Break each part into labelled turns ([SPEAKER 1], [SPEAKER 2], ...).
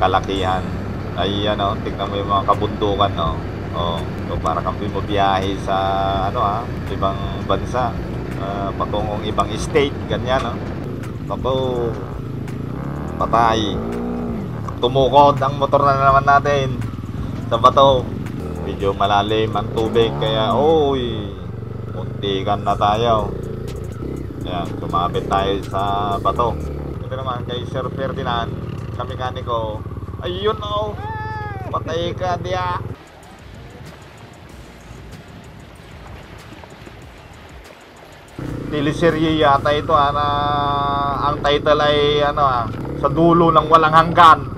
[SPEAKER 1] kalakihan. Ay ano, tignan mo yung mga kabundukan, no? Oh, so para kang bumibiyahe sa ibang bansa, patungong ibang state, ganyan, no? Ako, patay. Tumukod ang motor na naman natin sa bato. Medyo malalim ang tubig kaya muntikan na tayo. Yan, sumabit tayo sa bato. Ito naman kay Sir Ferdinand na mekaniko. Ayun, patay ka diya. Teleserye yata ito, na ang title ay sa dulo ng walang hanggan.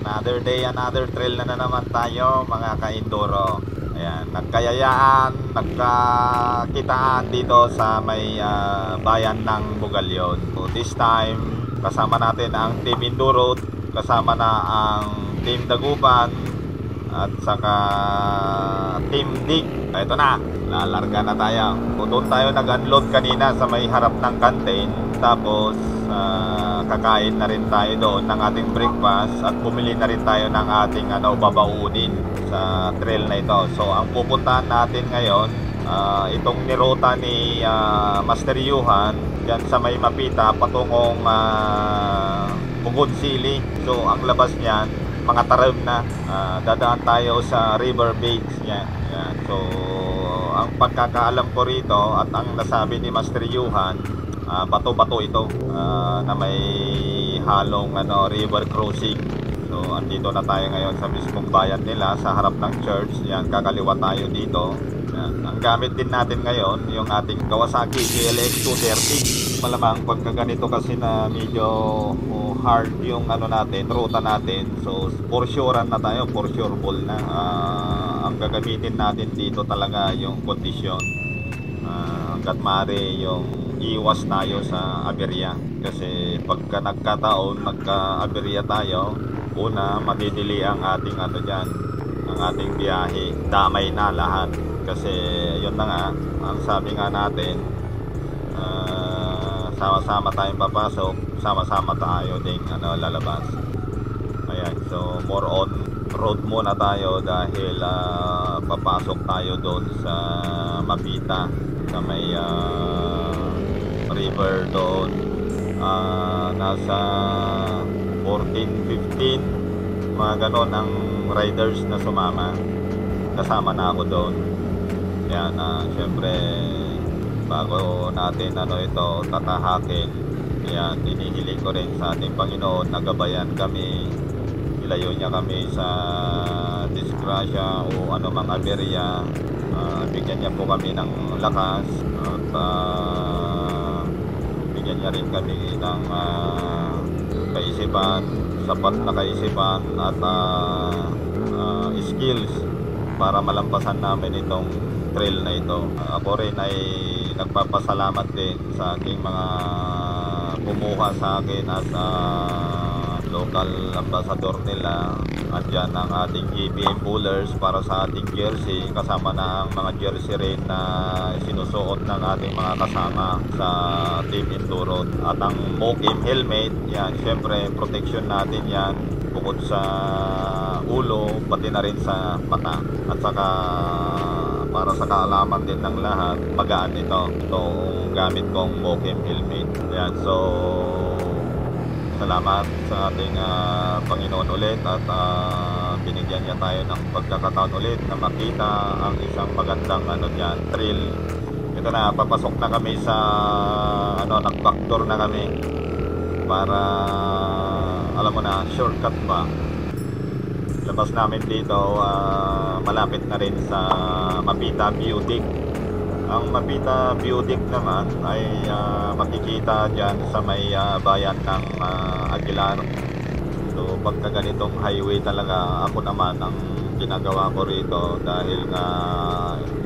[SPEAKER 1] Another day, another trail na naman tayo, mga ka-enduro. Ayan, nagkakitaan dito sa may bayan ng Bugalyon. So this time, kasama natin ang Team Enduro, kasama na ang Team Dagupan, at saka Team Dig. Ito na, lalarga na tayo. So, doon tayo nag-unload kanina sa may harap ng canteen. Tapos kakain na rin tayo doon ng ating breakfast at bumili na rin tayo ng ating babaunin sa trail na ito. So ang pupuntahan natin ngayon, itong nirota ni Master Yuhan dyan sa may Mapita patungong Bugod Sili. So ang labas niyan, mga tarim na, dadaan tayo sa River Banks yan. So ang pagkakaalam ko rito at ang nasabi ni Master Yuhan, bato-bato ito, na may halong river crossing. So andito na tayo ngayon sa mismong bayan nila, sa harap ng church. Yan, kakaliwa tayo dito. Yan. Ang gamit din natin ngayon yung ating Kawasaki GLX 230. Malamang pagka ganito kasi na medyo hard yung natin, ruta natin. So for sure na tayo, for sure ball na. Ang gagamitin natin dito talaga yung kondisyon. Hanggat maaari yung iwas tayo sa aberya, kasi pagka nagkataon nagka-aberya tayo, una madidili ang ating dyan, ang ating biyahe, damay na lahat. Kasi yun na nga, ang sabi nga natin, sama-sama tayong papasok, sama-sama tayo ding lalabas. Ayan, so more on road muna tayo dahil papasok tayo doon sa Mapita, sa may river doon. Nasa 14-15 mga ganon ang riders na sumama. Kasama na ako doon. Yan, syempre bago natin ito tatahakin, yan, inihiling ko rin sa ating Panginoon na gabayan kami, ilayo niya kami sa disgrasya o anumang aberya. Bigyan niya po kami ng lakas at bigyan niya rin kami ng kaisipan, sapat na kaisipan at skills para malampasan namin itong trail na ito. Ako rin ay nagpapasalamat din sa aking mga kumuha sa akin at local ambassador nila. Andyan ang ating EBM pullers para sa ating jersey, kasama na ang mga jersey rin na sinusuot ng ating mga kasama sa Team Enduro. At ang MOKIM helmet, yan, syempre protection natin yan, bukod sa ulo, pati na rin sa mata. At saka para sa kaalaman din ng lahat, magaan itong gamit kong MOKIM helmet. Yan, so salamat sa ating Panginoon ulit at binigyan niya tayo ng pagkakataon ulit na makita ang isang magandang dyan, trail. Ito na, papasok na kami sa nag-backdoor na kami para alam mo na, shortcut ba. Labas namin dito, malapit na rin sa Mapita Beauty. Ang Mapita Beauty naman ay makikita dyan sa may bayan ng Aguilar. So pagka ganitong highway talaga, ako naman ang ginagawa ko rito dahil nga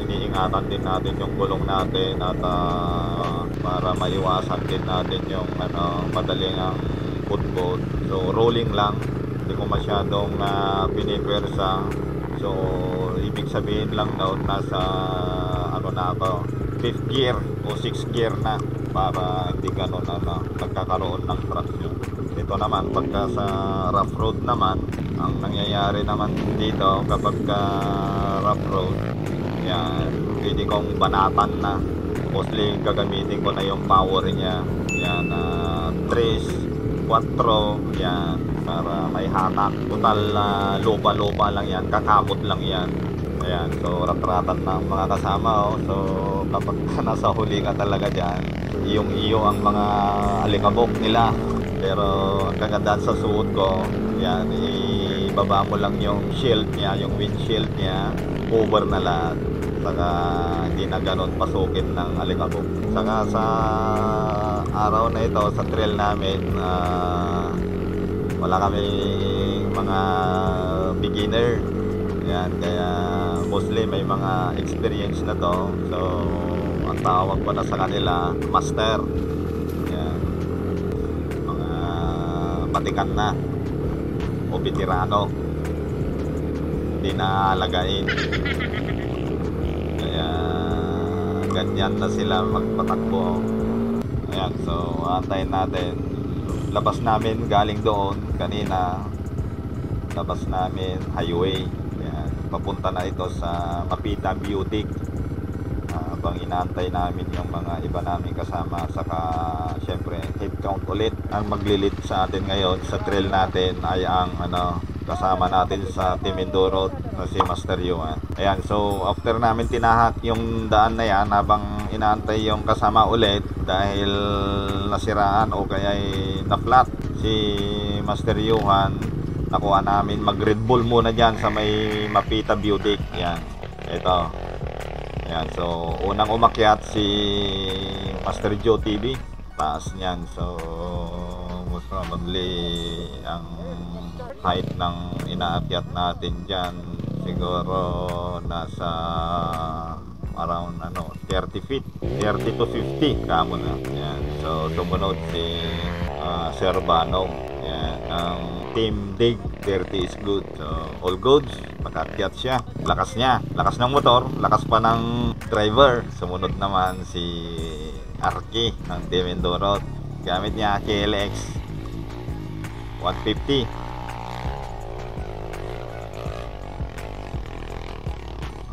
[SPEAKER 1] iniingatan din natin yung gulong natin at para maiwasan din natin yung madaling ang putput. So rolling lang, hindi ko masyadong pinipwersa. So ibig sabihin lang noon nasa na ako 5th gear o 6th gear na, para hindi ganun nagkakaroon ng traction. Ito naman pagka sa rough road naman, ang nangyayari naman dito kapag rough road, yan, pwede kong banatan na. Mostly gagamitin ko na yung power niya, yan, 3, 4, yan, para may hatak. Total lupa-lupa lang yan, kakamot lang yan. Ayan, so rat-ratan ng mga kasama. So kapag nasa huli ka talaga dyan, iyo ang mga alikabok nila. Pero ang kagandaan sa suot ko, yan, ibaba mo lang yung shield niya, yung windshield niya, cover na lahat. Saka hindi na ganun pasukin ng alikabok. Saka sa araw na ito, sa trail namin, wala kami mga beginner. Yan, kaya mostly may mga experience na to. So ang tawag ko na sa kanila, master. Yan, mga patikan na o veterano, hindi na alagain. Kaya ganyan na sila magpatakbo. Ayan, so antayin natin. Labas namin galing doon kanina, labas namin highway. Ayan, papunta na ito sa Mapita Beauty. Habang inaantay namin yung mga iba namin kasama, saka syempre head count ulit. Ang maglilit sa atin ngayon sa trail natin ay ang kasama natin sa Team Enduro na si Master Yuan. Ayan, so after namin tinahak yung daan na yan, habang inaantay yung kasama ulit dahil nasiraan o kaya na flat si Master Yuan, nakuha namin mag Red Bull muna dyan sa may Mapita Beauty. Ayan, ito. Ayan, so unang umakyat si Master Joe TV, taas niyan. So most probably ang height ng inaakyat natin dyan siguro nasa around 30 feet, 30 to 50 kamo na. Ayan, so sumunod si Sir Bano. Ayan, ang Team Dig, dirty is good. So all goods, makakyat siya. Lakas niya, lakas ng motor, lakas pa ng driver. Sumunod naman si Arki ng Team Enduro. Gamit niya KLX 150.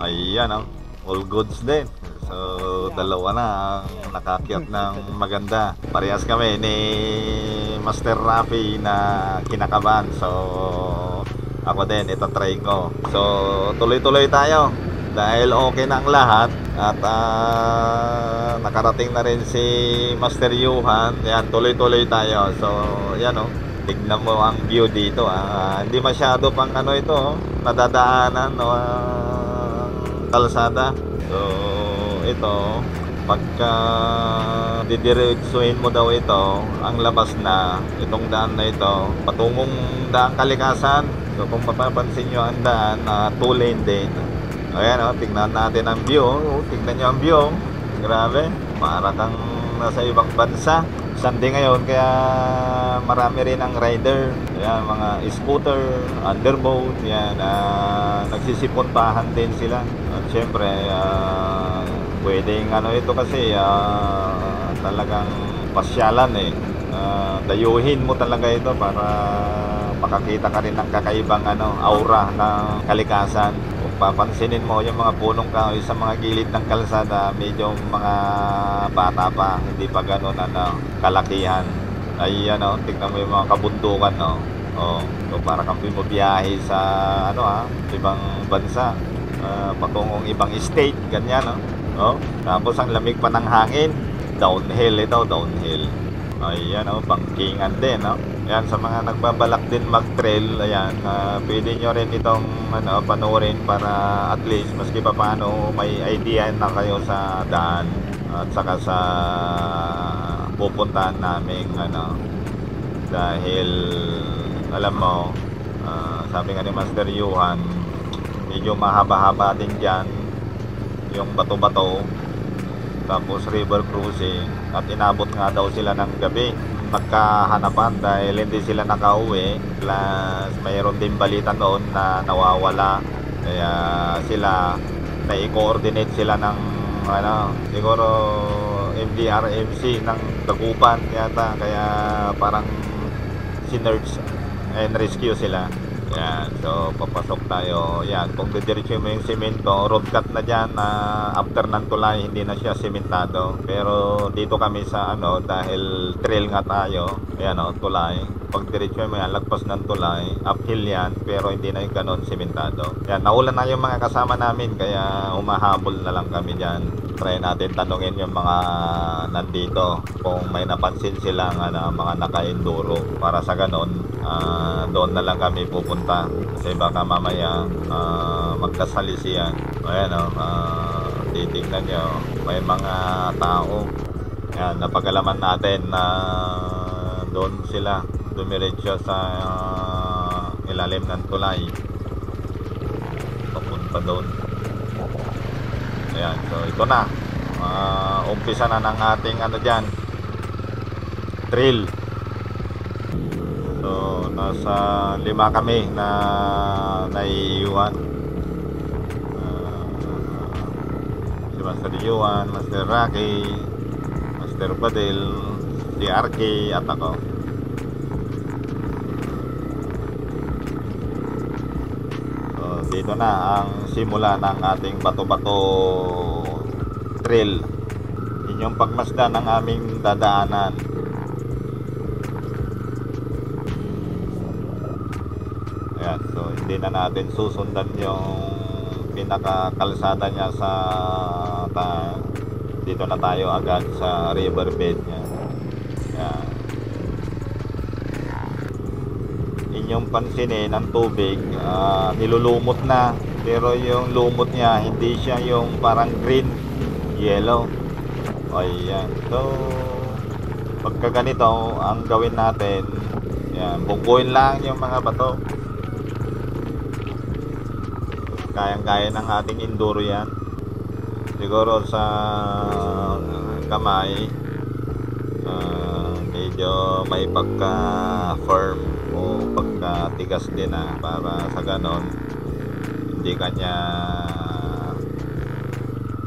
[SPEAKER 1] Ayan, all goods din. So dalawa na ang nakakyat ng maganda. Parehas kami ni Master Rafi na kinakabahan. So ako din, ito try ko. So tuloy-tuloy tayo dahil okay na ang lahat. At nakarating na rin si Master Yuhan. Yan, tuloy-tuloy tayo. So yan, tignan mo ang view dito. Hindi masyado pang ito, nadadaanan kalsada. So ito, pagka didiretsuhin mo daw ito, ang labas na itong daan na ito patungong daang Kalikasan. So kung mapapansin nyo ang daan, 2 lane din. Ayan, tignan natin ang view. Tignan nyo ang view, grabe, para kang nasa ibang bansa. Sunday ngayon, kaya marami rin ang rider. Ayan, mga scooter, underboat, yan, nagsisipuntahan din sila. At syempre, pwedeng ito kasi talagang pasyalan dayuhin mo talaga ito para makakita ka rin ng kakaibang aura ng kalikasan. Kung papansinin mo yung mga punong kahoy sa mga gilid ng kalsada, medyo mga bata pa, hindi pa ganun kalakihan. Ay tignan mo yung mga kabundukan, so para kang bumibiyahe sa ibang bansa, patungong ibang state, ganyan. Tapos ang lamig pa ng hangin, downhill ito, downhill. Ayan, bangkingan din, Ayan, sa mga nagbabalak din mag-trail, ayan, pwede nyo rin itong panoorin para at least maski pa paano may idea na kayo sa daan at saka sa pupuntahan namin dahil alam mo, sabi nga ni Master Yuhan, medyo mahaba-haba din dyan yung bato-bato, tapos river cruising, at inabot nga daw sila ng gabi, nagkahanapan dahil hindi sila nakauwi, plus mayroon din balita noon na nawawala, kaya sila nai-coordinate sila ng siguro MDRMC ng Dagupan yata, kaya parang sinerge and rescue sila. Yan, so papasok tayo. Yan, kung didiretso mo yung semento, road cut na dyan, after ng tulay, hindi na siya sementado. Pero dito kami sa dahil trail nga tayo, ayan tulay. Pag diretso mo yan, lagpas ng tulay, uphill yan, pero hindi na yung ganon sementado. Yan, naulan na yung mga kasama namin, kaya humahabol na lang kami dyan. Try natin tanungin yung mga nandito kung may napansin silang mga naka-enduro, para sa ganon doon na lang kami pupunta, kasi baka mamaya magkasalisiyan. Ayan titignan nyo, may mga tao. Yan, napagalaman natin na doon sila dumiretso sa ilalim ng tulay papunta doon. Ayan, so ito na, umpisa na ng ating dyan, trail. So nasa 5 kami na naiiwan, si Master Yuan, Master Rocky, Master Badil, si RK at ako. So dito na ang simula ng ating bato-bato trail. Yun yung pagmasdan ng aming dadaanan. Ayan, so hindi na natin susundan yung pinakakalsada niya sa dito na tayo agad sa riverbed niya. Ayan. Inyong pansinin ang tubig, nilulumot na, pero yung lumot niya hindi siya yung parang green, yellow. Ayan, so pagka ganito ang gawin natin, yan, bukuin lang yung mga bato. Kayang-kaya ng ating enduro yan. Siguro sa kamay medyo may pagka firm o pagka tigas din para sa ganon hindi kanya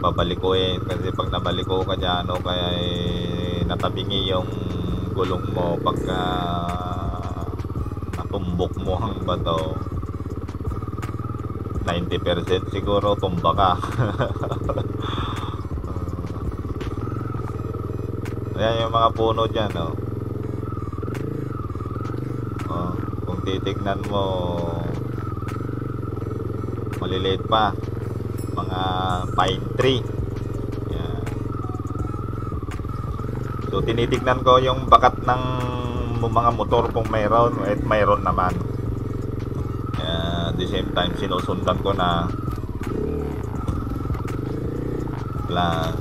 [SPEAKER 1] babalikuin, kasi pag nabaliko ka dyan kaya natabingi yung gulong mo pagka natumbok mo ang bato, 90% siguro tumba ka. Ayan yung mga puno dyan kung titignan mo maliliit pa, mga pine tree. Ayan. So tinitignan ko yung bakat ng mga motor kung mayroon, at mayroon naman. At the same time sinusundan ko na, plus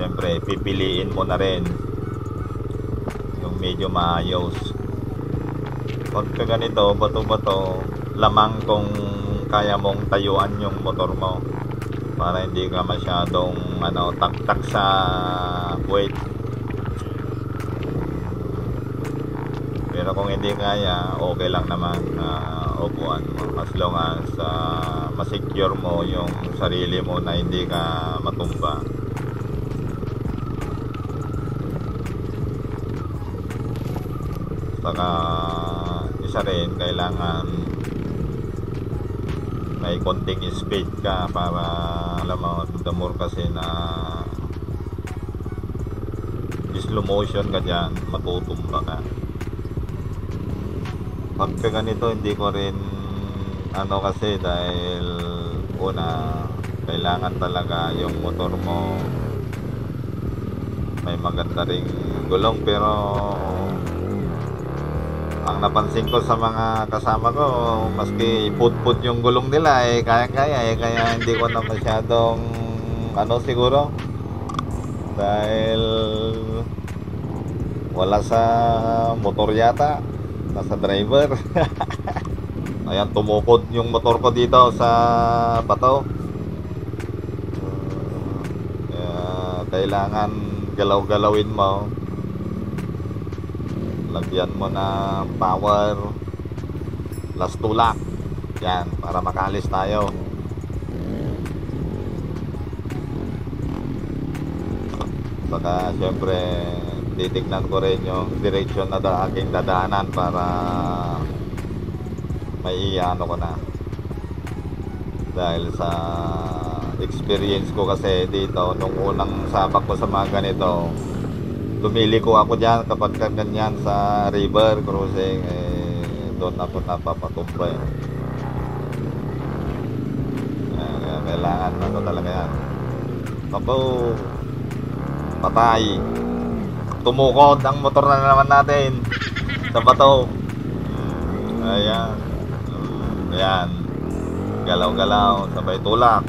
[SPEAKER 1] siyempre pipiliin mo na rin yung medyo maayos. Pagka ganito bato-bato, lamang kung kaya mong tayuan yung motor mo para hindi ka masyadong tak-tak sa weight. Pero kung hindi kaya, okay lang naman upuan mo, as long as masecure mo yung sarili mo na hindi ka matumba. Saka isa rin, kailangan may konting speed ka para alam mo, the more kasi na slow motion ka dyan, matutumba ka. Pagka ganito hindi ko rin kasi dahil una kailangan talaga yung motor mo may maganda ring gulong, pero ang napansin ko sa mga kasama ko, maski put-put yung gulong nila kaya-kaya kaya hindi ko na masyadong siguro dahil wala sa motor yata, nasa driver. Ayan, tumukod yung motor ko dito sa bato. kailangan galaw-galawin mo. Lagyan mo ng power plus tulak. Yan, para makalis tayo. Saka syempre titignan ko rin yung direction na aking dadaanan para may iano ko na. Dahil sa experience ko kasi dito nung unang sabak ko sa mga ganito, lumiliko ako dyan kapag ganyan sa river crossing, doon ako napapatumbay. Kailangan ano talaga yan. Ako patay, tumukod ang motor na naman natin sa bato. Ayan, ayan, galaw-galaw sabay tulak.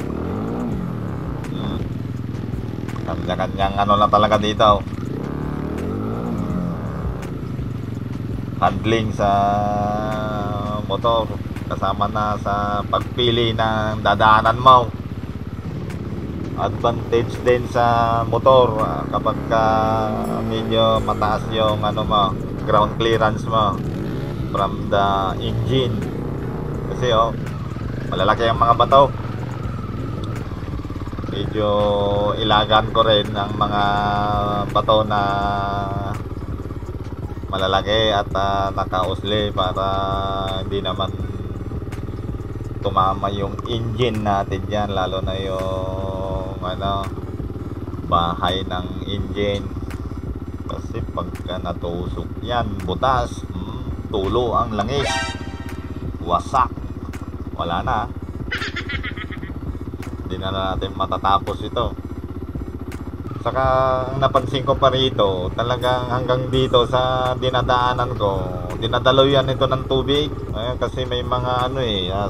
[SPEAKER 1] Kanya-kanyang ano na talaga dito, handling sa motor, kasama na sa pagpili ng dadaanan mo. Advantage din sa motor kapag medyo mataas yung ano mo, ground clearance mo from the engine. Kasi malalaki ang mga bato. Medyo ilagan ko rin ang mga bato na malalaki at nakausli para hindi naman tumama yung engine natin dyan, lalo na yung bahay ng engine. Kasi pagka natusok yan, butas, tulo ang langis, wasak, wala na. Hindi na natin matatapos ito. Saka ang napansin ko pa rito, talagang hanggang dito sa dinadaanan ko, dinadalaw yan ito ng tubig. Kasi may mga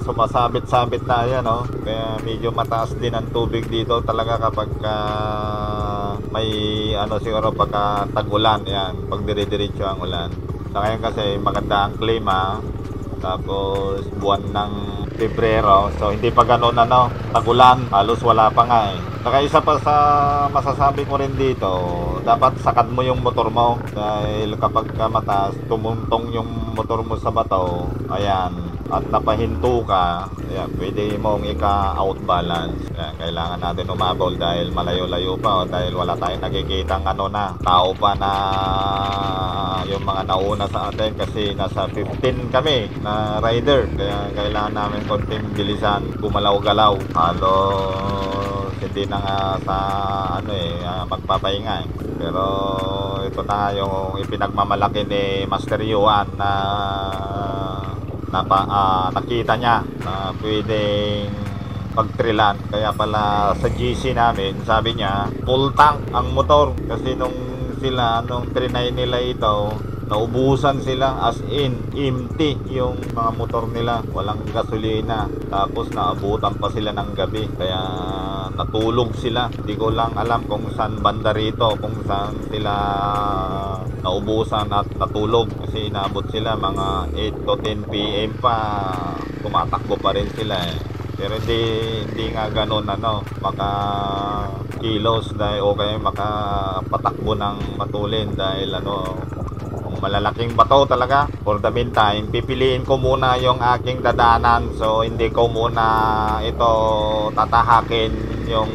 [SPEAKER 1] sumasabit-sabit na yan, kaya medyo mataas din ang tubig dito talaga kapag may siguro pagka tag-ulan yan, pag dire-diretso ang ulan. Sa ngayon kasi maganda ang klima, tapos buwan ng Pebrero, so hindi pa ganun tag-ulan, halos wala pa nga Saka isa pa sa masasabi ko rin dito, dapat sakad mo yung motor mo, dahil kapag mataas, tumuntong yung motor mo sa bato, ayan, at napahinto ka, ayan, pwede mong ika-outbalance. Kailangan natin umabol dahil malayo-layo pa, dahil wala tayong nakikitang tao pa na yung mga nauna sa atin, kasi nasa 15 kami na rider, kaya kailangan namin konting bilisan, gumalaw-galaw. Halos hindi na nga sa magpapahinga Pero ito na yung ipinagmamalaki ni Master Yuan na nakita niya na pwedeng pagtrilan. Kaya pala sa GC namin, sabi niya full tank ang motor, kasi nung trinay nila ito, naubusan sila, as in empty yung mga motor nila, walang gasolina, tapos naabutan pa sila ng gabi, kaya natulog sila. Hindi ko lang alam kung saan banda rito, kung saan sila naubusan at natulog, kasi inaabot sila mga 8 to 10 PM pa, tumatakbo pa rin sila Pero hindi nga ganun maka kilos dahil okay makapatakbo ng matulin, dahil malalaking bato talaga. For the meantime, pipiliin ko muna yung aking dadaanan, so hindi ko muna ito tatahakin yung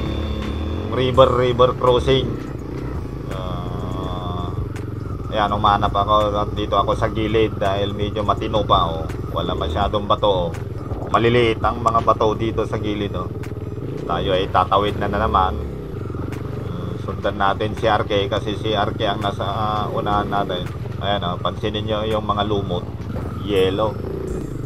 [SPEAKER 1] river crossing. Ayan, umanap ako at dito ako sa gilid dahil medyo matino pa wala masyadong bato maliliit ang mga bato dito sa gilid Tayo ay tatawid na naman. Sundan natin si RK, kasi si RK ang nasa unahan natin. Ayan pansinin nyo yung mga lumot, yellow.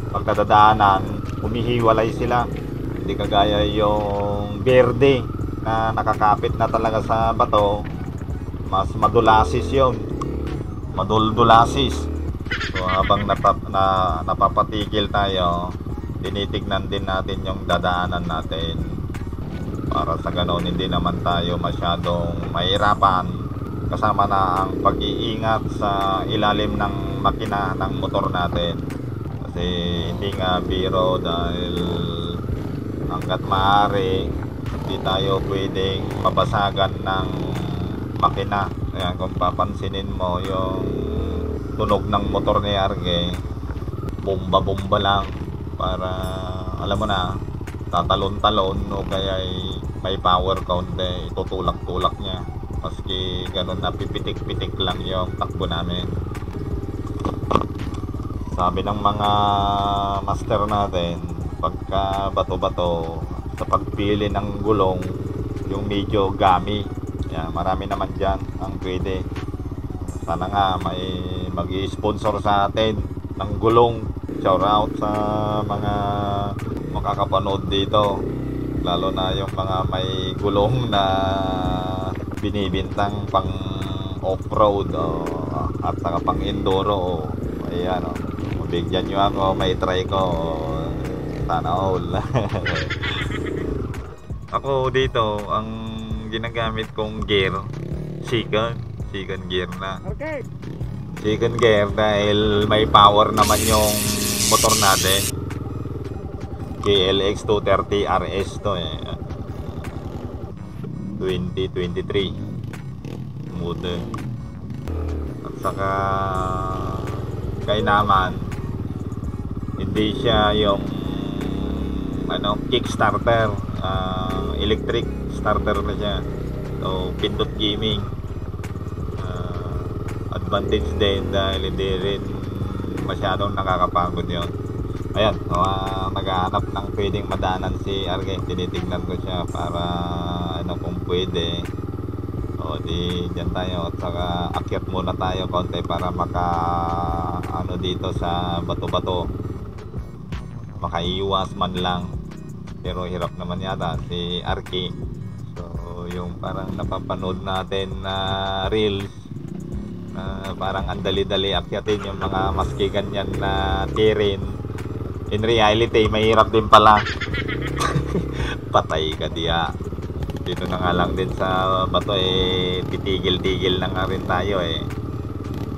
[SPEAKER 1] Pagkadadaanan, humihiwalay sila. Hindi kagaya yung verde na nakakapit na talaga sa bato. Mas madulasis yun, maduldulasis. So habang napapatigil tayo, tinitignan din natin yung dadaanan natin, para sa ganon hindi naman tayo masyadong mahirapan, kasama na ang pag-iingat sa ilalim ng makina ng motor natin. Kasi hindi nga biro, dahil hanggat maaari hindi tayo pwedeng mabasagan ng makina. Ayan, kung papansinin mo yung tunog ng motor ni Arge, bomba-bomba lang, para alam mo na, tatalon-talon o kaya may power kaunti, itutulak-tulak niya. Maski ganun na pipitik-pitik lang yung takbo namin. Sabi ng mga master natin, pagka bato-bato, sa pagpili ng gulong, yung medyo gami. Yan, marami naman dyan ang pwede. Sana nga may mag-i-sponsor sa atin ng gulong. Shout out sa mga makakapanood dito, lalo na yung mga may gulong na binibintang pang off-road at saka pang enduro. Ayan, mabigyan nyo ako, may try ko, sana all. Ako dito, ang ginagamit kong gear, second gear na.
[SPEAKER 2] Okay.
[SPEAKER 1] Second gear dahil may power naman yung motor natin. KLX 230 RS to 2023 model. At saka kaya naman hindi siya yung kickstarter, electric starter na siya. So pindot gaming, advantage din dahil hindi rin masyadong nakakapagod yon. Ayan, naghahanap ng pwedeng madaanan si Argen. Tinitignan ko siya para kung pwede. O di dyan tayo, at saka akyat muna tayo konti para maka dito sa bato-bato, makaiwas man lang. Pero hirap naman yata si Arki. So yung parang napapanood natin na reels, parang andali-dali akyatin yung mga maski ganyan na terrain. In reality, mahirap din pala. Patay ka diya. Dito na nga lang din sa bato titigil-tigil na nga rin tayo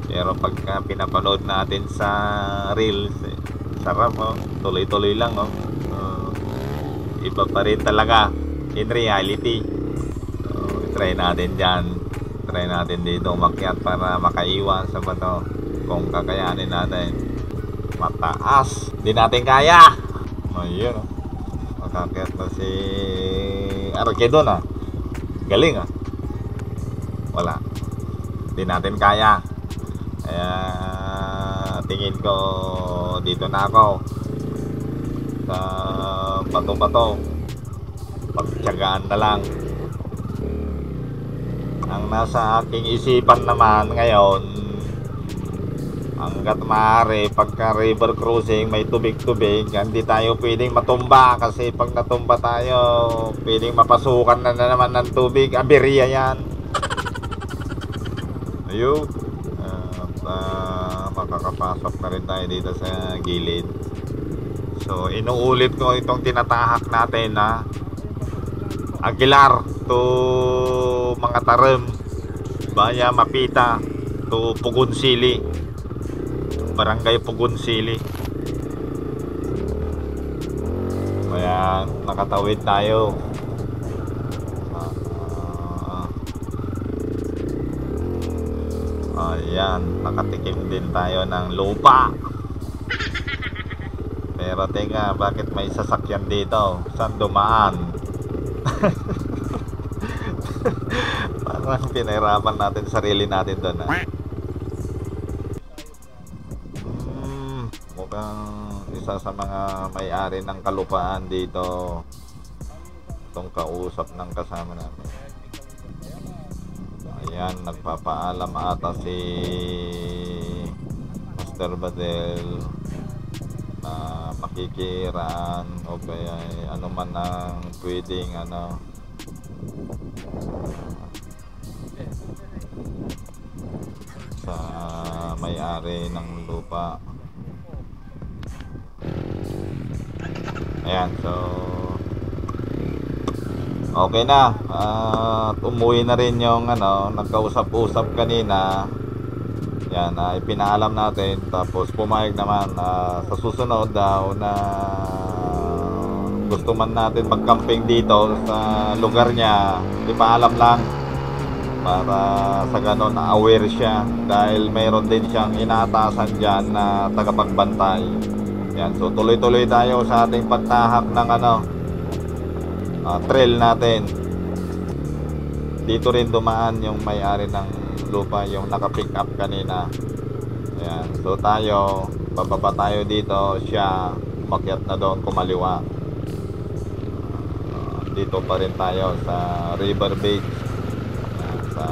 [SPEAKER 1] Pero pagka pinapanood natin sa reels, sarap tuloy-tuloy lang iba pa rin talaga in reality. So, try natin dyan. Try natin dito umakyat para makaiwan sa bato kung kakayanin natin. Mataas, di natin kaya. Ayun, makakyat na si Arke doon galing wala, di natin kaya. Kaya tingin ko dito na ako sa bato-bato, pagtiyagaan na lang. Ang nasa aking isipan naman ngayon, hanggat maaari pagka river crossing may tubig-tubig, hindi tayo pwedeng matumba, kasi pag natumba tayo pwedeng mapasukan na naman ng tubig. Aberya yan. Ayun, makakapasok na rin tayo dito sa gilid. So inuulit ko itong tinatahak natin Aguilar to mga Tarem, Baya Mapita to Pugon Sili, Barangay Pugon Sili. Ayan, nakatawid tayo. Ayan, nakatikim din tayo ng lupa. Pero teka, bakit may sasakyan dito? Saan dumaan? Parang pinahirapan natin sarili natin doon mukhang isa sa mga may-ari ng kalupaan dito itong kausap ng kasama namin. Ayan, nagpapaalam ata si Master Badel na makikiraan o kaya ano man ang pwedeng sa may-ari ng lupa. Ayan, so okay na. At umuwi na rin yung nagkausap-usap kanina. Yan, ipinaalam natin. Tapos pumayag naman sa susunod daw na gusto man natin mag-camping dito sa lugar niya, ipaalam lang para sa ganon aware siya, dahil mayroon din siyang inaatasan dyan na tagapagbantay. Yan, so tuloy-tuloy tayo sa ating pagtahak ng trail natin. Dito rin dumaan yung may-ari ng lupa, yung naka-pick up kanina. Ayan, so tayo, bababa tayo dito, siya umakyat na doon kumaliwa. Dito pa rin tayo sa River Beach. Ayan, sa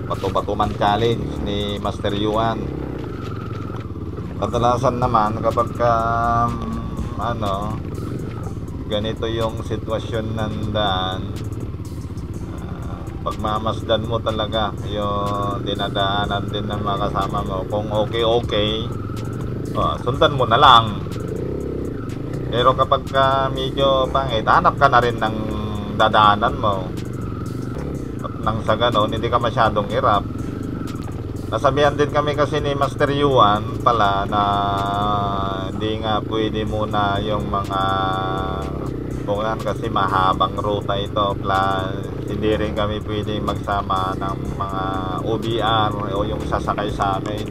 [SPEAKER 1] Bato-Bato Man Challenge ni Master Yuan. Kadalasan naman kapag ganito yung sitwasyon ng daan, pagmamasdan mo talaga yung dinadaanan din ng mga kasama mo. Kung okay, sundan mo na lang. Pero kapag medyo pangit, hanap ka na rin ng dadaanan mo. At nang sa ganon, hindi ka masyadong hirap. Nasabihan din kami kasi ni Master Yuan pala na hindi nga pwede muna yung mga bungan kasi mahabang ruta ito, plus hindi rin kami pwedeng magsama ng mga OBR o yung sasakay sa amin.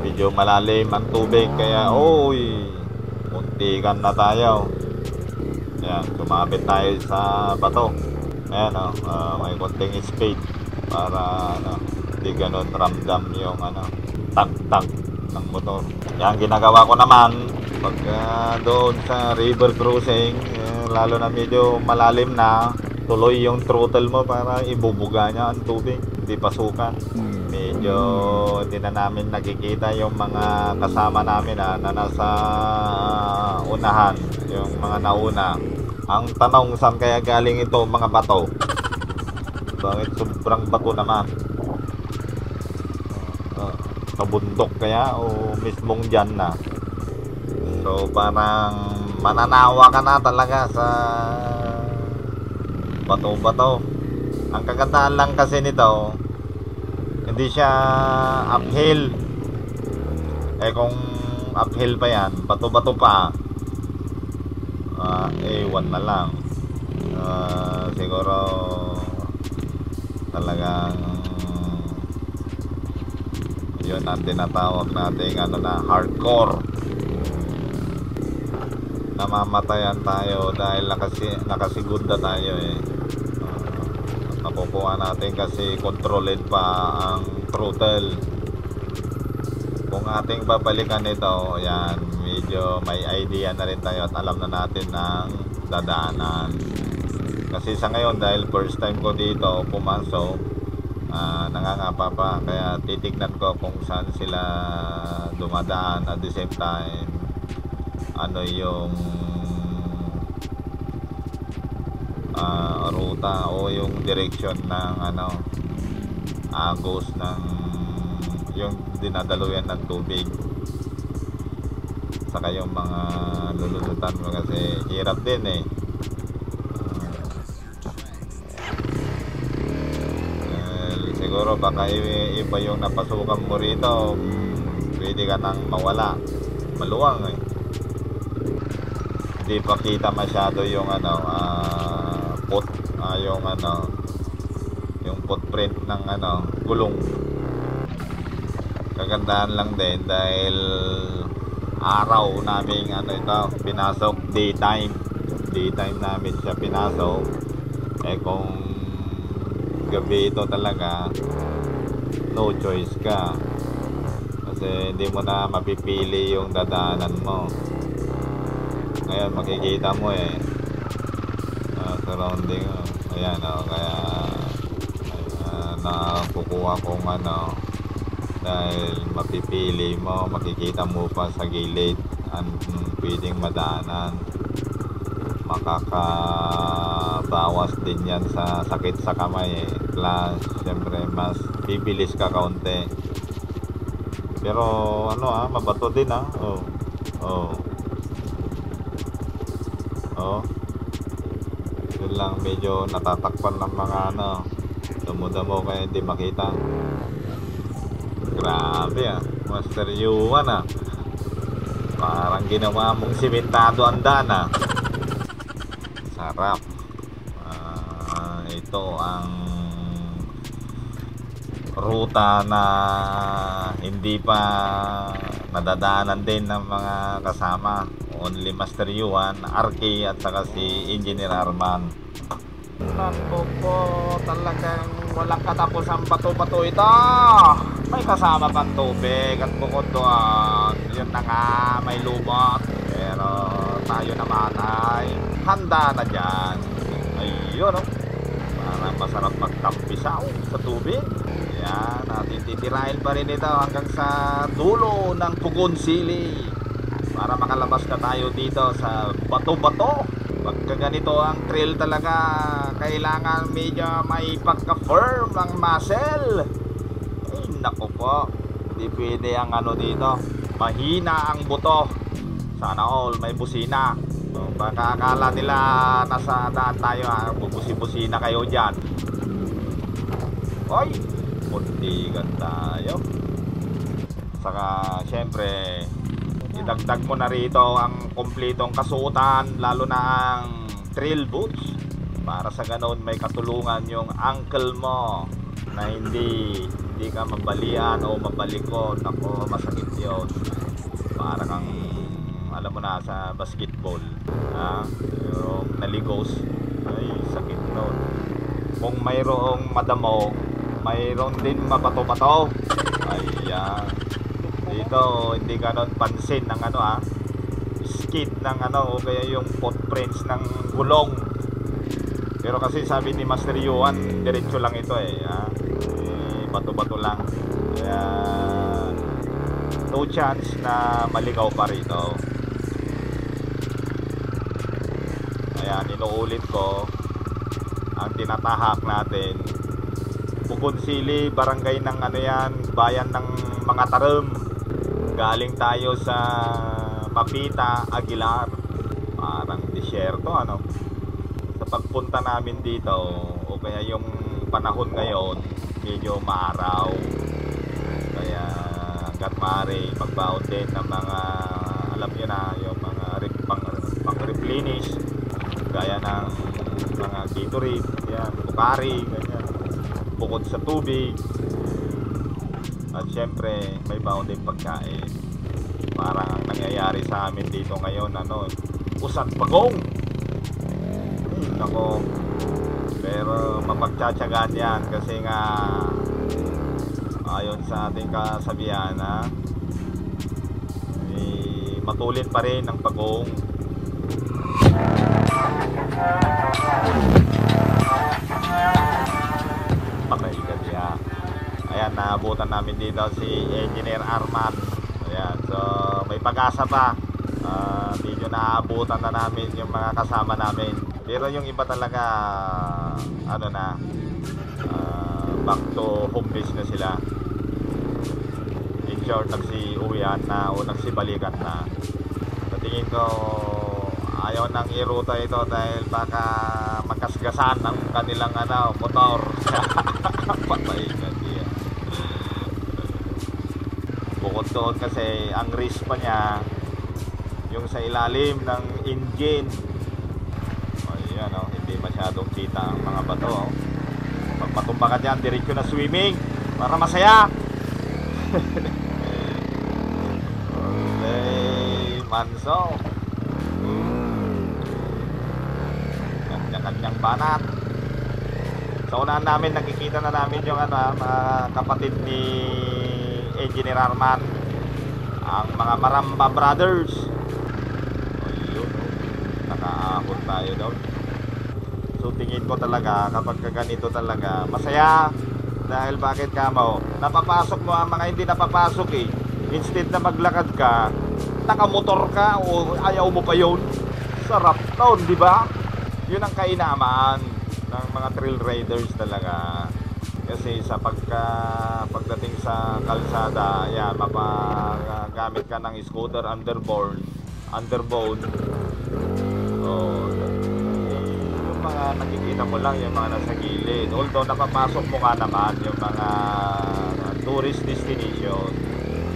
[SPEAKER 1] Medyo malalim ang tubig, kaya muntikan na tayo. Ayan, sumabit tayo sa bato. Ayan, may konting speed para hindi ganun ramdam yung tag-tag ng motor. Yan, ginagawa ko naman pag doon sa river crossing, lalo na medyo malalim na, tuloy yung throttle mo para ibubuga niya ang tubig, hindi pasukan. Medyo hindi na namin nakikita yung mga kasama namin na nasa unahan, yung mga nauna. Ang tanong, saan kaya galing ito mga bato? Bakit sobrang bato naman? Sa bundok kaya o mismong dyan na? So parang mananawa ka na talaga sa bato-bato. Ang kagandahan lang kasi nito, hindi siya uphill. Kung uphill pa yan, bato-bato pa, ewan na lang. Siguro talagang yun ang tinatawag nating hardcore. Namamatayan tayo dahil nakasigunda tayo nakukuha natin kasi kontrolin pa ang throttle. Kung ating babalikan ito, yan, medyo may idea na rin tayo at alam na natin ang dadaanan. Kasi sa ngayon, dahil first time ko dito pumasok, nangangapa pa, kaya titignan ko kung saan sila dumadaan, at the same time yung ruta o yung direction ng agos ng yung dinadaluyan ng tubig, saka yung mga lululutan mo, kasi hirap din siguro baka iba yung napasukan mo rito, pwede ka nang mawala, maluwang hindi pa kita masyado yung yung footprint ng gulong. Kagandahan lang din dahil araw namin ito pinasok, daytime namin siya pinasok. Kung gabi ito talaga, no choice ka kasi hindi mo na mapipili yung dadaanan mo. Ngayon makikita mo surrounding, ayan kaya nakukuha kong dahil mapipili mo, makikita mo pa sa gilid ang pwedeng madaanan. Makakabawas din yan sa sakit sa kamay plus syempre mas bibilis ka kaunti. Pero mabato din yun lang, medyo natatakpan ng mga damo-damo kaya hindi makita. Grabe Master Yuan Parang ginawa mong simentado ang daan. Sarap. Ito ang ruta na hindi pa nadadaanan din ng mga kasama. Only Master Yuan, RK at saka si Engineer Arman. Naku po, talagang walang katapusang bato-bato ito. May kasama pang tubig at bukod doon, yun na nga, may lumot. Pero tayo naman ay handa na dyan. Ayun, oh. Para masarap magtampisaw sa tubig. Yan, natin titirahin pa rin ito hanggang sa dulo ng Pugon Sili. Para makalabas na tayo dito sa bato-bato. Pagka ganito ang trail talaga, kailangan medyo may pagka-firm ang muscle. Ay naku po, hindi pwede ang ano dito, mahina ang buto. Sana all may busina. So, baka akala nila nasa daan tayo, bubusi-busina kayo dyan. Oy, muntigan tayo. Saka syempre idagdag mo na rito ang kumpletong kasuotan, lalo na ang trail boots, para sa ganon may katulungan yung ankle mo na hindi ka mabalian o mabalikot. Ako, masakit yun. Parang ang alam mo na sa basketball, yung naligos, ay sakit nun. Kung mayroong madamo, mayroon din mabato-bato. Ayan. Dito hindi ganon pansin ng skid ng o kaya yung footprints ng gulong. Pero kasi sabi ni Master Yuan, diretso lang ito bato-bato lang. Kaya no chance na maligaw pa rito. Ayan, inuulit ko ang tinatahak natin. Pugon Sili, barangay ng bayan ng mga Tarem. Galing tayo sa Mapita, Aguilar. Parang disyerto Sa pagpunta namin dito, o kaya yung panahon ngayon, medyo maaraw. Kaya hanggat maaari magbaon din ng mga, alam nyo na, yung mga pang-replenish, gaya ng mga Gatorade, yan, Pocari, ganyan, bukod sa tubig. At syempre may baon din pagkain. Parang ang nangyayari sa amin dito ngayon, usad pagong. Nako. Pero mapagtsatsagaan yan kasi nga ayon sa ating kasabihan matulin pa rin ang pagong. Patay ka siya. Ayan, naabutan namin dito si Engineer Arman. Ayan, so may pag-asa pa. Medyo naabutan na namin yung mga kasama namin. Pero yung iba talaga back to home base na sila. In short, nagsi-uwian na o nagsibalikan na. Sa tingin ko ayaw nang iruta ito dahil baka magkasgasan ng kanilang motor. Patay ka siya. Bukod doon kasi ang risk pa niya yung sa ilalim ng engine. Ayan, hindi masyadong kita ang mga bato. Pag matumba ka dyan, diretso na swimming para masaya. Okay, Manso. Kanya-kanyang banat. Sa unahan namin, nakikita na namin yung mga kapatid ni Engineer Arman, ang mga Maramba Brothers. Ayun, nakaahon tayo doon. So tingin ko talaga kapag ganito talaga masaya. Dahil bakit kamo napapasok mo ang mga hindi napapasok instead na maglakad ka, nakamotor ka o ayaw mo pa yun. Sarap taon, di ba? Yun ang kainaman ng mga trail riders talaga. Kasi sa pagdating sa kalsada, yan, mapagamit ka ng scooter underbone. Yung mga nakikita mo lang, yung mga nasa gilid. Although napapasok mo nga naman yung mga tourist destination.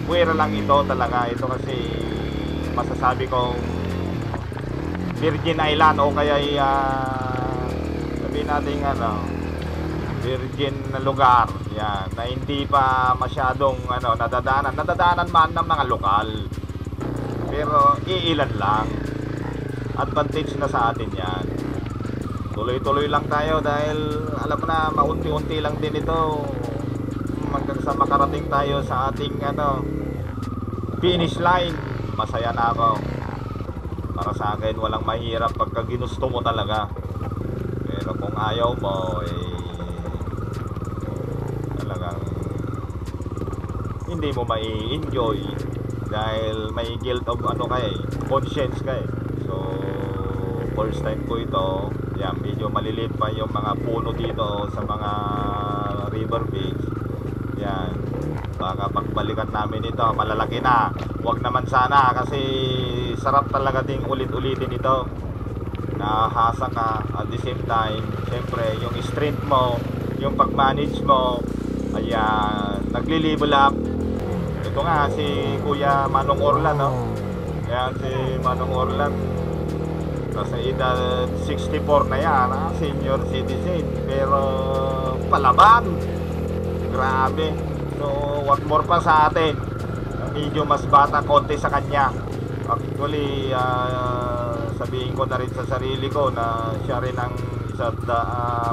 [SPEAKER 1] Puwera lang ito talaga. Ito kasi masasabi kong Virgin Island o kaya sabihin natin virgin na lugar yan, na hindi pa masyadong nadadaanan man ng mga lokal, pero iilan lang. Advantage na sa atin yan. Tuloy-tuloy lang tayo dahil alam mo na, maunti-unti lang din ito hanggang sa makarating tayo sa ating finish line. Masaya na ako. Para sa akin, walang mahirap pagka ginusto mo talaga. Pero kung ayaw mo, talagang hindi mo mai-enjoy dahil may guilt of conscience ka eh. So, first time ko ito. Yan, medyo maliliit pa yung mga puno dito sa mga river beach. Yan, baka pagbalikan namin ito malalaki na. Huwag naman sana, kasi sarap talaga ding ulit-ulitin ito. Nahasa ka at the same time. Siyempre yung strength mo, yung pag-manage mo, ayan, nagli-level up. Ito nga si Kuya Manong Orlan, no? Ayan, si Manong Orlan, nasa edad 64 na yan, senior citizen, pero palaban. Grabe. So what more pa sa atin, medyo mas bata konti sa kanya. Actually, sabihin ko na rin sa sarili ko na siya rin ang isa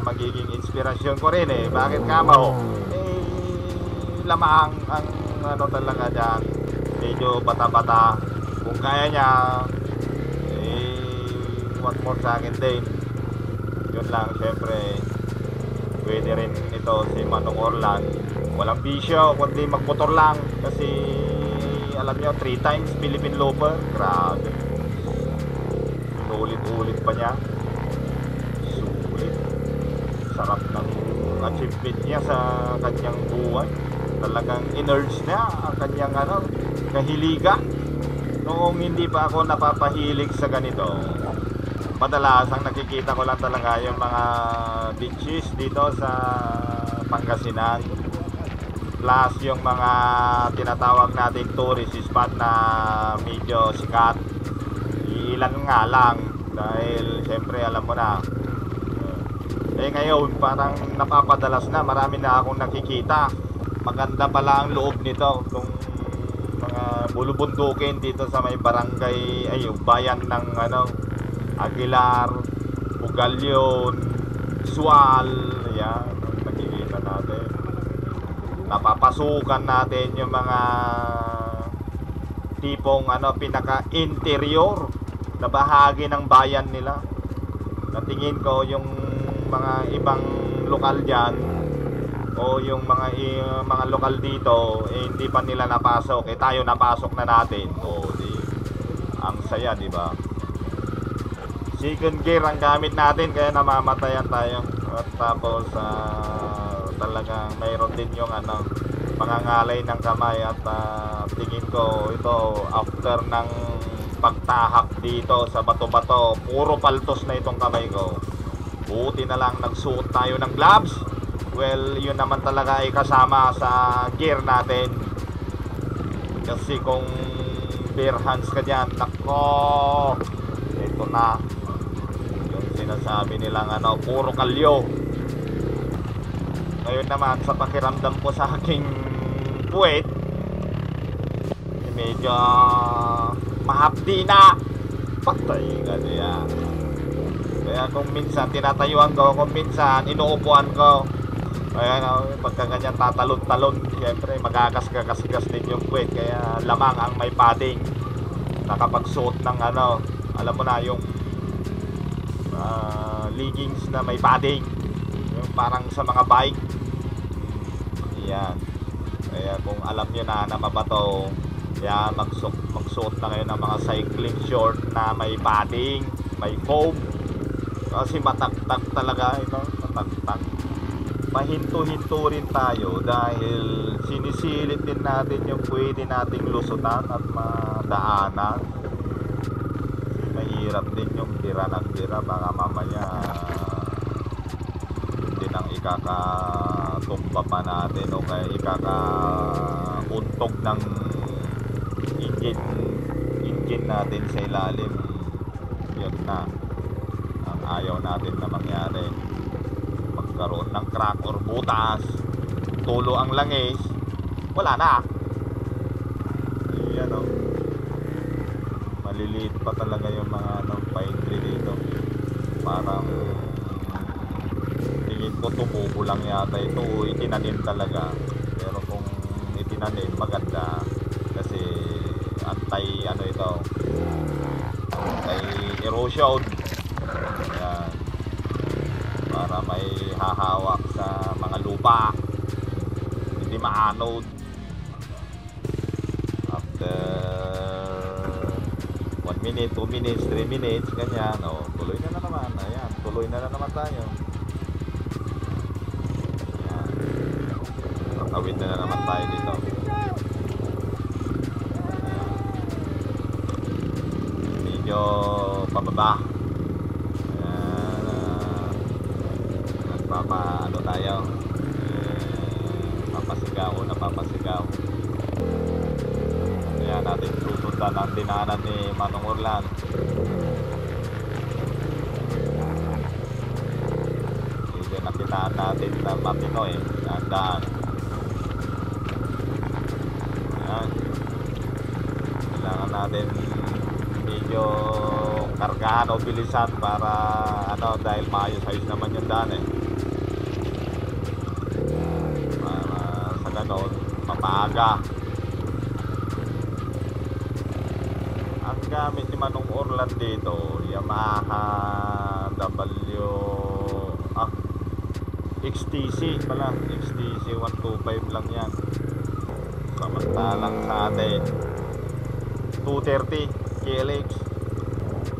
[SPEAKER 1] magiging inspirasyon ko rin eh. Bakit nga mo? Lamang ang talaga dyan, medyo bata-bata. Kung kaya niya, what more sa akin din. Yun lang, syempre pwede rin ito si Manong Orlan. Walang bisyo kundi magmotor lang, kasi alam nyo, 3 times Philippine Loafer. Grabe, ulit-ulit pa niya. Sulit. Sarap ng achievement niya sa kanyang buhay. Talagang in-urge niya ang kanyang kahiligan. Noong hindi pa ako napapahilig sa ganito, madalas ang nakikita ko lang talaga yung mga beaches dito sa Pangasinan, plus yung mga tinatawag nating tourist spot na medyo sikat. Ilan nga lang, dahil syempre alam mo na, ngayon parang napapadalas na, marami na akong nakikita. Maganda pala ang loob nito, itong mga bulubundukin dito sa may barangay, bayan ng Aguilar, Bugalyon, Sual. Yan, nakikita natin. Napapasukan natin yung mga tipong pinaka-interior na bahagi ng bayan nila. Natingin ko yung mga ibang lokal dyan, o yung mga lokal dito, hindi pa nila napasok. Tayo napasok na natin. Ang saya, di ba? Second gear ang gamit natin, kaya namamatayan tayo. At tapos talagang mayroon din yung pangangalay ng kamay. At tingin ko ito, after ng pagtahak dito sa bato-bato, puro paltos na itong kamay ko. Buti na lang nagsuot tayo ng gloves. Well, yun naman talaga ay kasama sa gear natin. Kasi kung bare hands ka dyan, nako, ito na yung sinasabi nilang puro kalyo. Ngayon naman, sa pakiramdam ko sa aking puwet, medyo mahapdi na. Patay ka niya. Kaya kung minsan tinatayuan ko, kung minsan inuupuan ko. Ayan, pagka ganyan tatalon-talon, siyempre magagasgas din yung puwet. Kaya lamang ang may padding. Nakapagsuot ng alam mo na, yung leggings na may padding, yung parang sa mga bike. Yan. Kaya kung alam nyo na mabato, kaya magsuot na kayo ng mga cycling short na may padding, may foam. Kasi mataktak talaga ito, mataktak. Pahinto-hinto rin tayo dahil sinisilip din natin yung pwede nating lusutan at madaanan. Mahirap din yung tira ng tira, baka mamaya yun din ang ikakatumba pa natin o kaya ikakauntog ng engine natin sa ilalim. Yun na ang ayaw natin na mangyari, magkaroon ng crack or butas, tulo ang langis, wala na. Ayan o, maliliit pa talaga yung mga pine tree dito. Parang tingin ko tumubo lang yata ito o itinanim talaga. Pero kung itinanim, maganda kasi anti ito, anti erosion. Ayan, para may hahawak sa mga lupa, hindi maanod. After 1 minute, 2 minutes, 3 minutes, ganyan, tuloy na naman. Ayan, tuloy na naman tayo. Ayan, tatawid na naman tayo dito. Ayan, medyo pababa. Tayo napapasigaw. Kaya natin susundan ang dinaanan ni Manong Orlan. Hindi nakitaan natin na matino ang daan. Ayan, kailangan natin medyo kargahan o bilisan para dahil maayos-ayos naman yung daan mapaaga. Ang gamit ni Manong Orlan dito, Yamaha XTC pala, XTC 125 lang yan. Samantalang sa atin 230 KLX,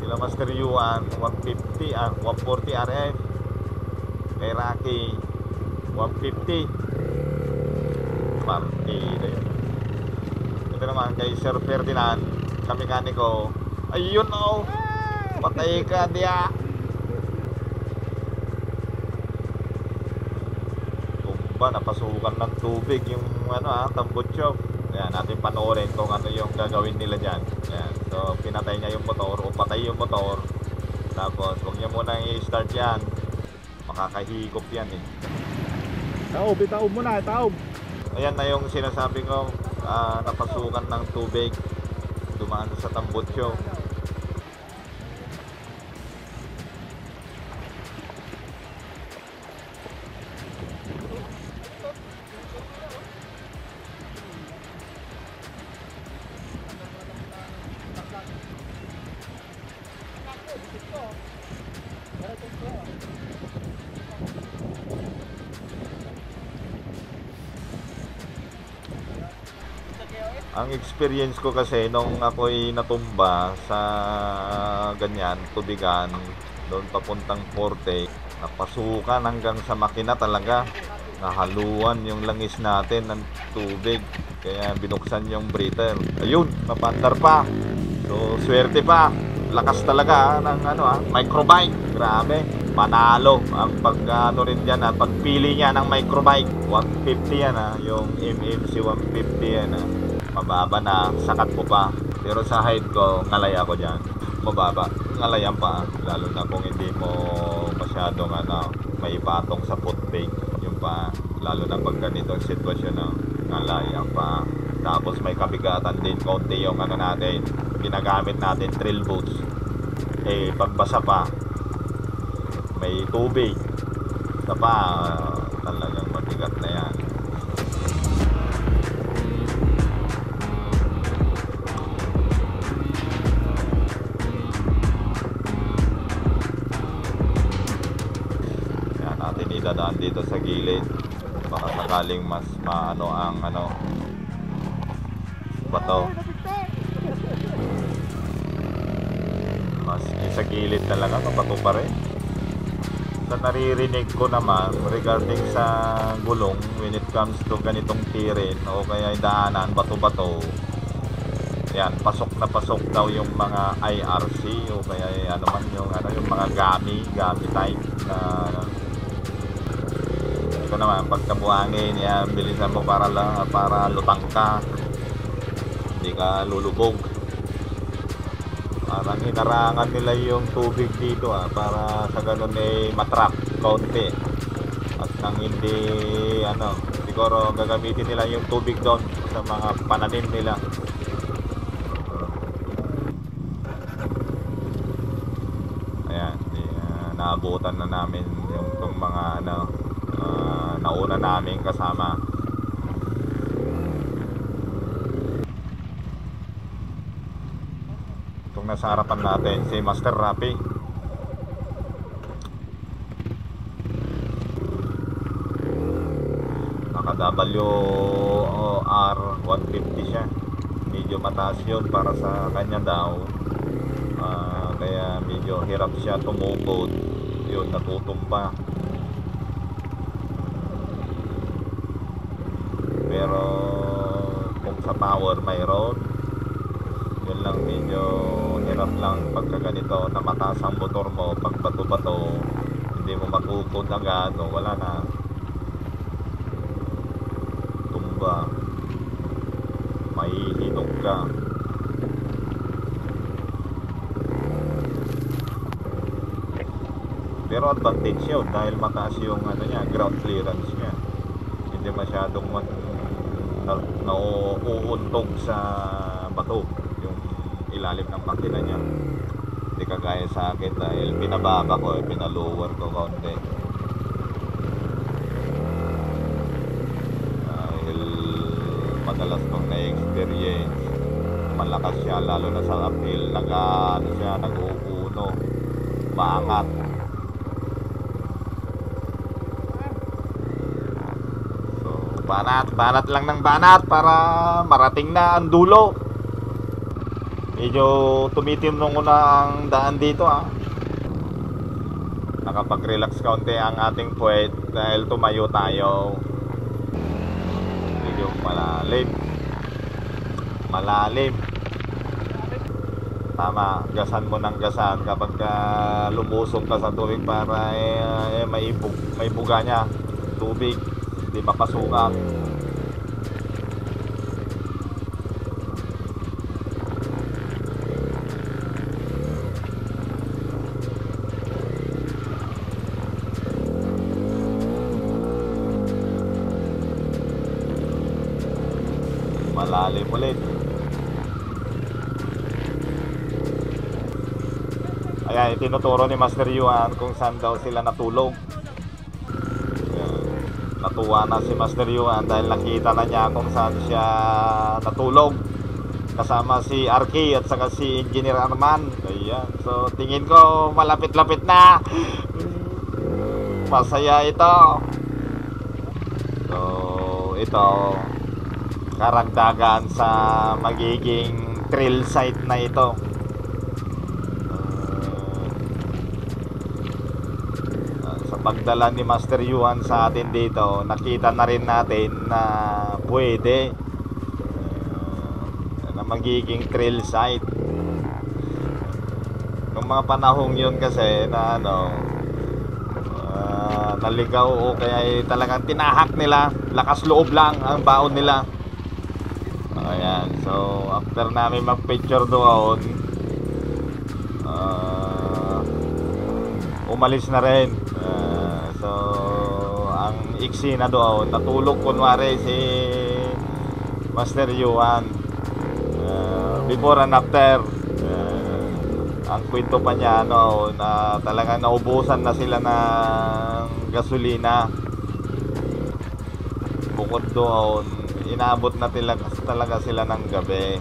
[SPEAKER 1] sila Master Yuan 150 140 RF, kay Rocky 150 partida yun. Ito naman kay Sir Ferdinand, kamekaniko. Ayun patay ka diya. Tumba, napasukan ng tubig yung tambutso. Ayan, natin panoorin kung ano yung gagawin nila dyan. Ayan, so pinatay niya yung motor o patay yung motor. Tapos huwag niya muna i-start yan, makakahigop yan
[SPEAKER 2] Taob mo na, taob.
[SPEAKER 1] Ayan na yung sinasabi ko, napasukan ng tubig, dumaan sa tambutso. Ang experience ko kasi nung ako'y natumba sa ganyan, tubigan, doon papuntang Forte, napasukan hanggang sa makina talaga. Nahaluan yung langis natin ng tubig, kaya binuksan yung breather. Ayun, napandar pa. So, swerte pa. Lakas talaga ng microbike. Grabe, panalo ang rin dyan, pagpili niya ng microbike. 150 yan yung MMC 150 yan mababa na, sakat mo pa. Pero sa height ko, ngalay ako dyan. Mababa, ngalayan pa. Lalo na kung hindi mo masyadong may patong sa footbrake yung pa. Lalo na pag ganitong sitwasyon ngalayan pa. Tapos may kabigatan din konti yung natin, ginagamit natin trail boots. Pagbasa pa, may tubig. Ito pa, talagang mabigat na yan. Dadaan dito sa gilid, baka sakaling mas maano ang bato. Mas sa gilid talaga, mabato pa rin. Sa naririnig ko naman regarding sa gulong, when it comes to ganitong terrain o kaya daanan, bato-bato, yan, pasok na pasok daw yung mga IRC o kaya yung mga gami type na ito naman, pagka buhangin yan, bilisan mo para lutang ka, hindi ka lulubog. Parang hinarangan nila yung tubig dito para sa ganun matrap kaunti. At nang hindi siguro gagamitin nila yung tubig doon sa mga pananim nila. Ayan, naabutan na namin yung itong mga nauna namin kasama. Itong nasa harapan natin si Master Rapi. Naka WR 150 siya. Medyo mataas yun para sa kanya daw. Kaya medyo hirap siya tumugod. Yun, natutumba. Pero kung sa power mayroon, yun lang, medyo hirap lang pagka ganito na mataas ang motor mo. Pag bato-bato, hindi mo magukod agad, wala na, tumba, mahihinog ka. Pero advantage yun dahil mataas yung ground clearance niya. Hindi masyadong nauuntog sa bato yung ilalim ng makina niya. Hindi kagaya sa akin dahil pinababa ko, pinalower ko konti. Dahil madalas kong na-experience, malakas siya lalo na sa uphill, nag-uuno, maangat. Banat lang ng banat para marating na ang dulo. Medyo tumitimnong ko na ang daan dito Nakapag-relax kaunti ang ating puwet dahil tumayo tayo. Medyo malalim. Tama, gasan mo ng gasan kapag lumusong ka sa tubig para may buga niya tubig, hindi mapasukan. Malalim ulit. Ayan, itinuturo ni Master Yuan kung saan daw sila natulog. Natuwa na si Master Yuan dahil nakita na niya kung saan siya natulog kasama si Arky at saka si Engineer Arman. Ayan. So tingin ko malapit-lapit na. Masaya ito. So ito karagdagan sa magiging trail site na ito. Pagdala ni Master Yuan sa atin dito, nakita na rin natin na pwede na magiging trail site. Nung mga panahong yun kasi na naligaw o kaya talagang tinahak nila, lakas loob lang ang baon nila. Ayan, so after namin mag-picture doon, umalis na rin. So ang iksi na doon, natulog kunwari si Master Yuan. Before and after, ang kwento pa niya na talagang naubusan na sila ng gasolina. Bukod doon, inaabot na talaga sila ng gabi.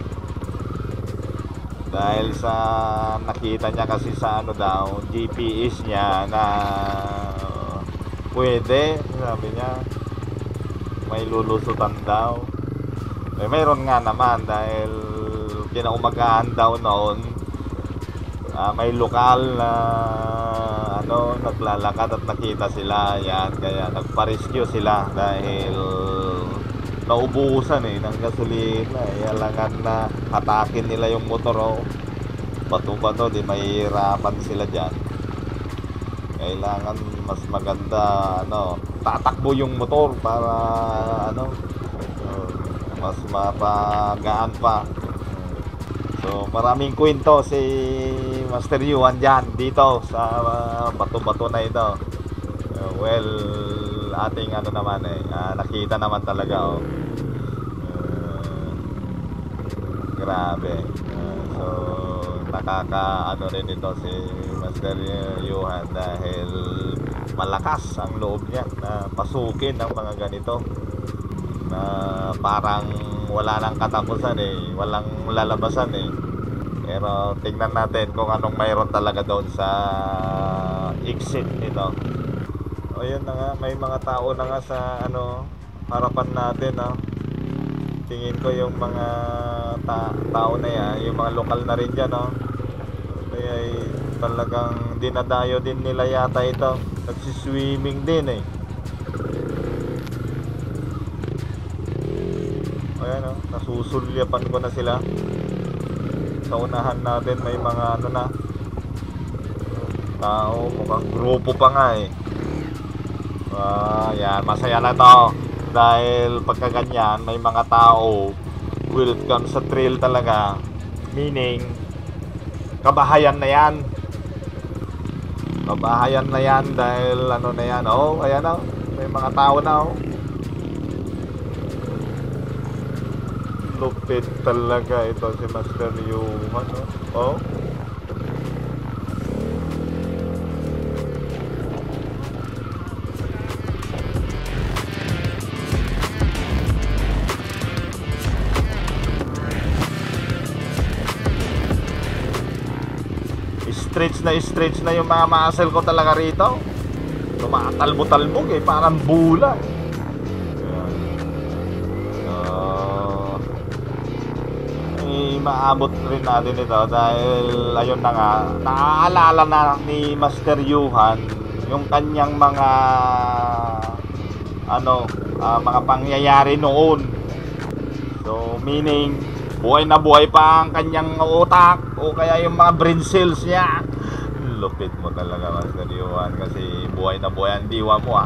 [SPEAKER 1] Dahil sa nakita niya kasi sa GPS niya na pwede, sabi niya may lulusutan daw. Mayroon nga naman dahil kinaumagahan daw noon, may lokal na naglalakad at nakita sila. Yan, kaya nagpa-rescue sila dahil naubusan ng gasolina. Alangan na hatakin nila yung motor. Bato-bato, di mahihirapan sila dyan. Kailangan mas maganda tatakbo yung motor para mas mapagaan pa. So maraming kwento si Master Yuan dyan dito sa bato-bato na ito. Well, ating ano naman nakita naman talaga grabe. So nakaka ano rin ito si Master Yuan dahil malakas ang loob niya na pasukin ang mga ganito na parang wala nang katapusan walang lalabasan pero tingnan natin kung anong mayroon talaga doon sa exit nito. Ayun na nga, may mga tao na nga sa harapan natin tingin ko yung mga tao na yan, yung mga lokal na rin dyan kaya talagang dinadayo din nila yata ito, nagsiswimming din ayan nasusulyapan ko na sila. Sa unahan natin may mga tao, mukhang grupo pa nga yan, masaya na to dahil pagka ganyan may mga tao welcome sa trail talaga, meaning kabahayan na yan dahil na yan ayan may mga tao na lupit talaga ito si Master Yuan stretch na yung mga muscle ko talaga rito. Tumatalbo-talbog parang bula maabot rin natin ito dahil ayun na nga, naaalala na ni Master Yuan yung kanyang mga mga pangyayari noon. So meaning buhay na buhay pa ang kanyang utak o kaya yung mga brain cells niya. Lupit mo talaga Master Yuan kasi buhay na buhay ang diwa mo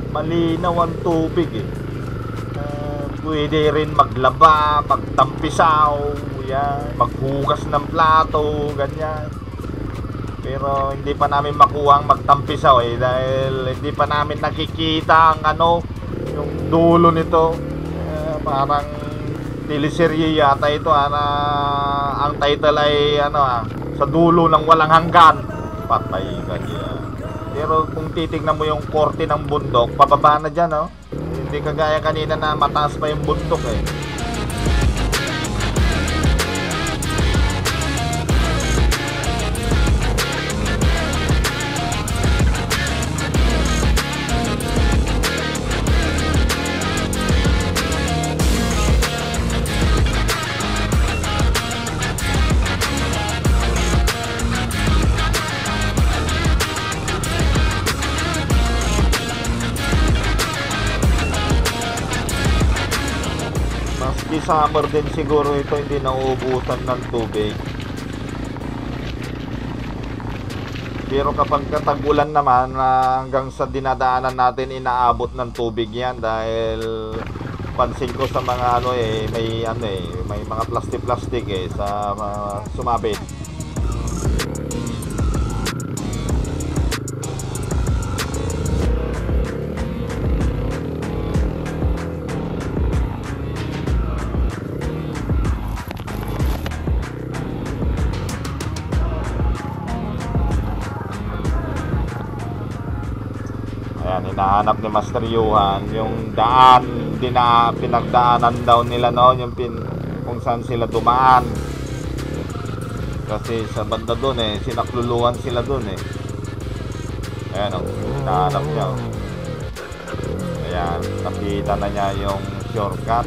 [SPEAKER 1] malinaw ang tubig pwede rin maglaba, magtampisaw maghugas ng plato, ganyan. Pero hindi pa namin makuha ang magtampisaw dahil hindi pa namin nakikita ang yung dulo nito. Parang teleserye yata ito ang title ay sa dulo ng walang hanggan. Patay ganyan. Pero kung titignan mo yung korte ng bundok, pababa na dyan hindi kagaya kanina na mataas pa yung bundok summer din siguro ito hindi nauubusan ng tubig. Pero kapag katag-ulan naman hanggang sa dinadaanan natin inaabot ng tubig yan dahil pansin ko sa mga may mga plastic sa sumabit. Hinahanap ni Master Yuan yung daan pinagdaanan daw nila yung kung saan sila dumaan kasi sa banda doon sinakluluan sila doon ayan hinahanap niya ayan, nakita na niya yung shortcut.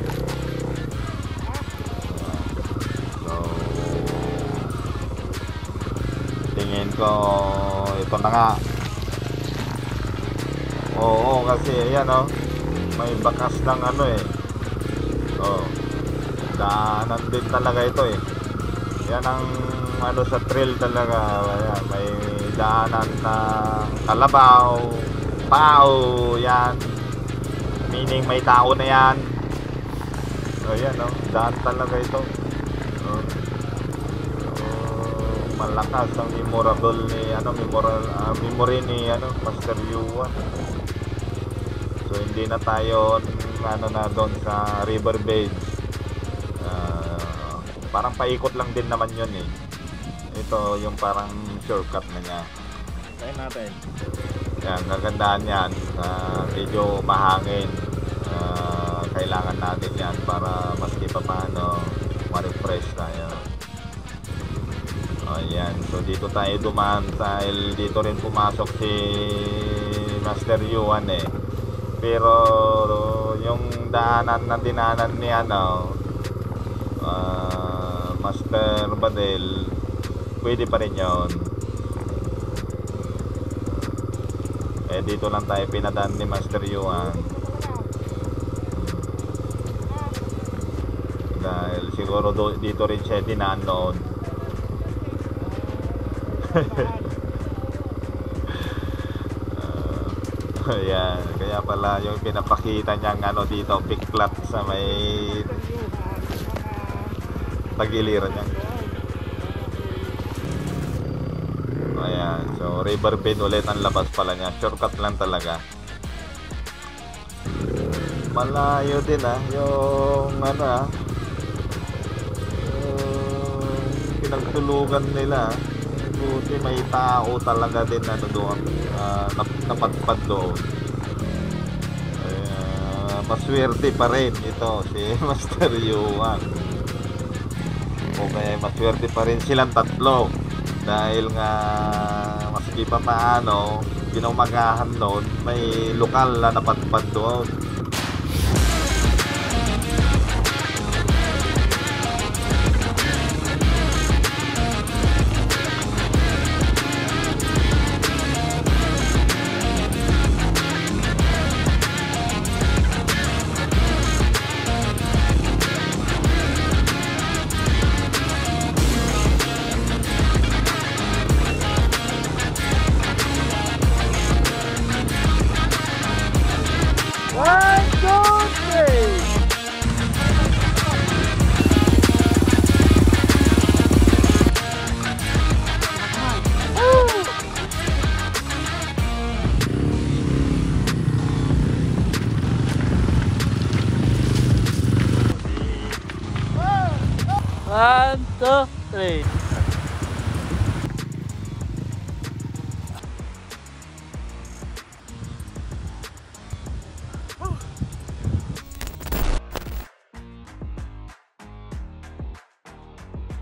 [SPEAKER 1] So tingin ko ito na nga. Oo, kasi ayan may bakas ng daanan din talaga ito yan ang ano sa trail talaga. Ayan, may daanan na kalabaw, pao, yan. Meaning may tao na yan. So yan, no? Daan talaga ito. Malakas ang memorable ni memory ni Master Yuan. So hindi na tayo na doon sa river bed. Parang paikot lang din naman yun eh. Ito yung parang shortcut na niya.
[SPEAKER 2] Tayo natin.
[SPEAKER 1] Yan, kagandahan yan. Medyo mahangin. Kailangan natin yan para maski pa paano ma-refresh tayo. Ayan, so dito tayo dumaan dahil dito rin pumasok si Master Yuan eh. Pero yung daanan na dinanan ni Master Badel, pwede pa rin yun. Dito lang tayo pinadaan ni Master Yuan. Dahil siguro dito rin siya dinaan noon. Ayan, kaya pala yung pinapakita niyang dito, piklat sa may tagiliran niya. Ayan, so river bed ulit ang labas pala niya. Shortcut lang talaga. Malayo din yung yung pinagtulugan nila. Buti may tao talaga din doon, napadpad doon. Maswerte pa rin ito si Master Yuan. O kaya maswerte pa rin silang tatlo. Dahil nga maski pa paano, ginumagahan doon, may lokal na napadpad doon.
[SPEAKER 3] One, two, three.